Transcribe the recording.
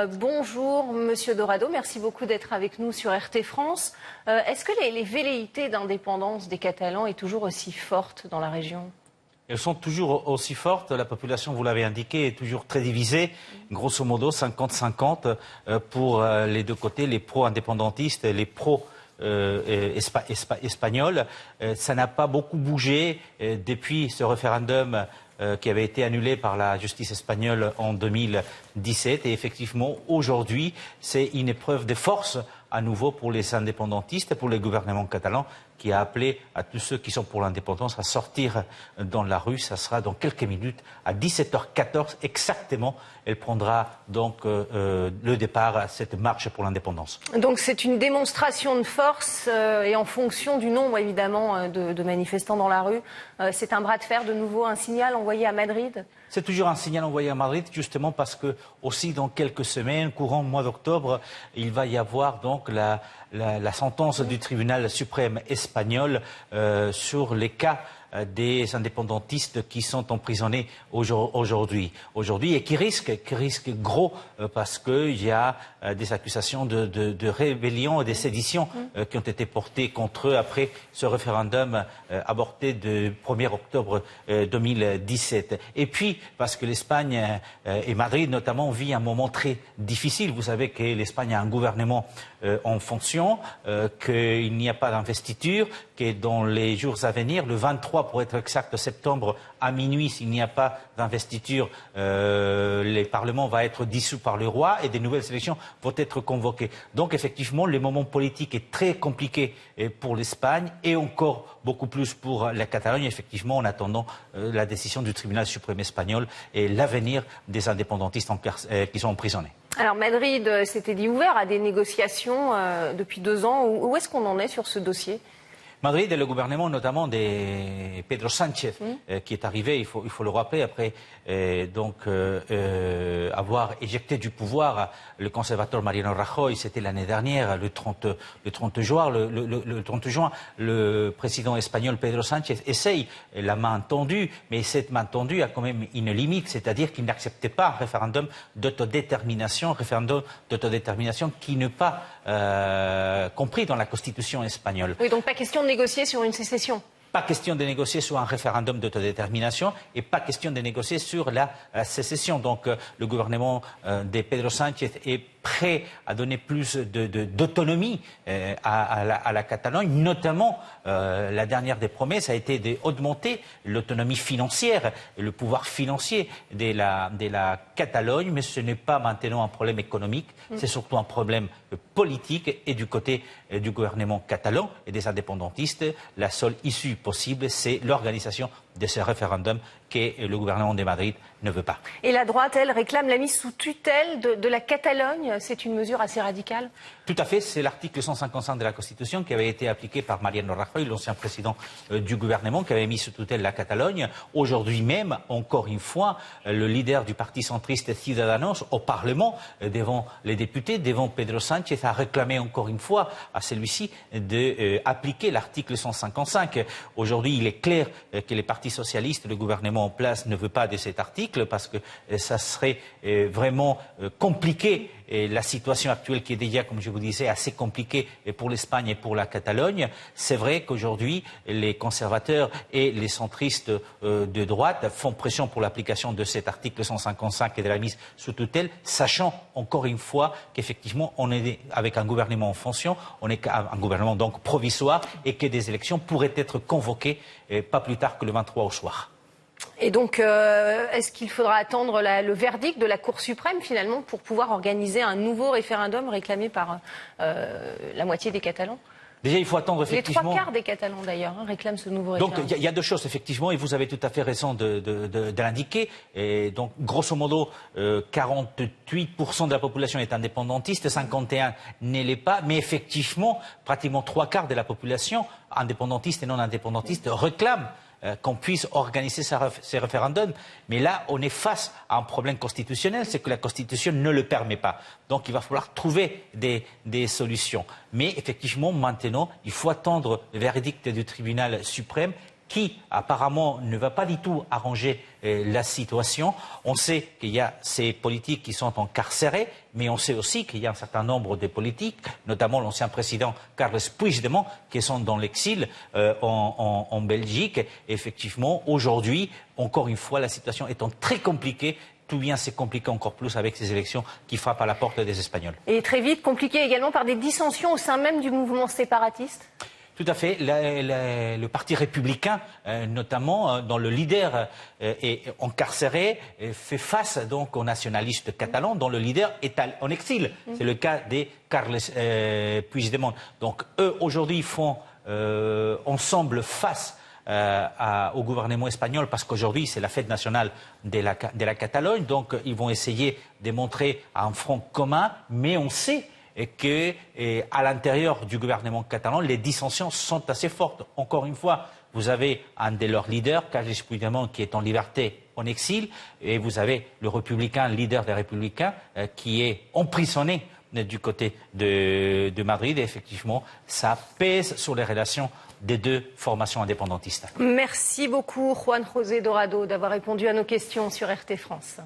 Bonjour Monsieur Dorado, merci beaucoup d'être avec nous sur RT France. Est-ce que les velléités d'indépendance des Catalans est toujours aussi forte dans la région ? Elles sont toujours aussi fortes. La population, vous l'avez indiqué, est toujours très divisée. Grosso modo, 50-50 pour les deux côtés, les pro-indépendantistes et les pro-espagnols. Ça n'a pas beaucoup bougé depuis ce référendum qui avait été annulé par la justice espagnole en 2017. Et effectivement, aujourd'hui, c'est une épreuve de force à nouveau pour les indépendantistes et pour le gouvernement catalan qui a appelé à tous ceux qui sont pour l'indépendance à sortir dans la rue. Ça sera dans quelques minutes, à 17h14 exactement. Elle prendra donc le départ à cette marche pour l'indépendance. Donc c'est une démonstration de force et en fonction du nombre évidemment de manifestants dans la rue. C'est un bras de fer de nouveau, un signal envoyé à Madrid ? C'est toujours un signal envoyé à Madrid, justement parce que aussi dans quelques semaines, courant mois d'octobre, il va y avoir donc la sentence du tribunal suprême espagnol sur les cas des indépendantistes qui sont emprisonnés aujourd'hui et qui risquent gros parce qu'il y a des accusations de rébellion et de sédition qui ont été portées contre eux après ce référendum avorté du 1er octobre 2017. Et puis, parce que l'Espagne et Madrid notamment vit un moment très difficile. Vous savez que l'Espagne a un gouvernement en fonction, qu'il n'y a pas d'investiture, que dans les jours à venir, le 23 pour être exact septembre à minuit, s'il n'y a pas d'investiture, le Parlement va être dissous par le roi et des nouvelles élections vont être convoquées. Donc effectivement, le moment politique est très compliqué pour l'Espagne et encore beaucoup plus pour la Catalogne, effectivement, en attendant la décision du tribunal suprême espagnol et l'avenir des indépendantistes qui sont emprisonnés. Alors Madrid s'était dit ouvert à des négociations depuis 2 ans. Où est-ce qu'on en est sur ce dossier ? Madrid et le gouvernement notamment de Pedro Sánchez qui est arrivé, il faut le rappeler, après avoir éjecté du pouvoir le conservateur Mariano Rajoy, c'était l'année dernière, le 30 juin, le président espagnol Pedro Sánchez essaye la main tendue, mais cette main tendue a quand même une limite, c'est-à-dire qu'il n'acceptait pas un référendum d'autodétermination qui n'est pas compris dans la constitution espagnole. Oui, donc pas question de négocier sur une sécession. Pas question de négocier sur un référendum d'autodétermination et pas question de négocier sur la sécession. Donc le gouvernement de Pedro Sánchez est prêt à donner plus d'autonomie à la Catalogne, notamment la dernière des promesses a été d'augmenter l'autonomie financière, le pouvoir financier de la Catalogne, mais ce n'est pas maintenant un problème économique, c'est surtout un problème politique et du côté du gouvernement catalan et des indépendantistes, la seule issue possible, c'est l'organisation de ce référendum que le gouvernement de Madrid ne veut pas. Et la droite, elle, réclame la mise sous tutelle de la Catalogne. C'est une mesure assez radicale ? Tout à fait, c'est l'article 155 de la Constitution qui avait été appliqué par Mariano Rajoy, l'ancien président du gouvernement, qui avait mis sous tutelle la Catalogne. Aujourd'hui même, encore une fois, le leader du parti centriste Ciudadanos au Parlement, devant les députés, devant Pedro Sánchez, a réclamé encore une fois à celui-ci d'appliquer l'article 155. Aujourd'hui, il est clair que les partis socialistes, le gouvernement en place, ne veut pas de cet article parce que ça serait vraiment compliqué. Et la situation actuelle qui est déjà, comme je vous disais, assez compliquée pour l'Espagne et pour la Catalogne. C'est vrai qu'aujourd'hui, les conservateurs et les centristes de droite font pression pour l'application de cet article 155 et de la mise sous tutelle, sachant encore une fois qu'effectivement, on est avec un gouvernement en fonction, on est un gouvernement donc provisoire et que des élections pourraient être convoquées pas plus tard que le 23 au soir. Et donc, est-ce qu'il faudra attendre le verdict de la Cour suprême, finalement, pour pouvoir organiser un nouveau référendum réclamé par la moitié des Catalans ? Déjà, il faut attendre effectivement... Les 3/4 des Catalans, d'ailleurs, réclament ce nouveau référendum. Donc, il y a deux choses, effectivement, et vous avez tout à fait raison de l'indiquer. Et donc, grosso modo, 48% de la population est indépendantiste, 51% ne l'est pas, mais effectivement, pratiquement 3/4 de la population, indépendantiste et non indépendantiste, réclament qu'on puisse organiser ces référendums. Mais là, on est face à un problème constitutionnel, c'est que la Constitution ne le permet pas. Donc il va falloir trouver des solutions. Mais effectivement, maintenant, il faut attendre le verdict du tribunal suprême qui apparemment ne va pas du tout arranger la situation. On sait qu'il y a ces politiques qui sont incarcérés, mais on sait aussi qu'il y a un certain nombre de politiques, notamment l'ancien président Carles Puigdemont, qui sont dans l'exil en Belgique. Et effectivement, aujourd'hui, encore une fois, la situation étant très compliquée, tout bien s'est compliqué encore plus avec ces élections qui frappent à la porte des Espagnols. Et très vite, compliqué également par des dissensions au sein même du mouvement séparatiste? Tout à fait. Le parti républicain, notamment, dont le leader est incarcéré, fait face donc aux nationalistes catalans, dont le leader est en exil. C'est le cas des Carles Puigdemont. Donc eux, aujourd'hui, font ensemble face au gouvernement espagnol, parce qu'aujourd'hui, c'est la fête nationale de la Catalogne. Donc ils vont essayer de montrer un front commun, mais on sait qu'à l'intérieur du gouvernement catalan, les dissensions sont assez fortes. Encore une fois, vous avez un de leurs leaders, Carles Puigdemont, qui est en liberté, en exil, et vous avez le républicain, leader des républicains, qui est emprisonné du côté de Madrid. Et effectivement, ça pèse sur les relations des deux formations indépendantistes. Merci beaucoup, Juan José Dorado, d'avoir répondu à nos questions sur RT France.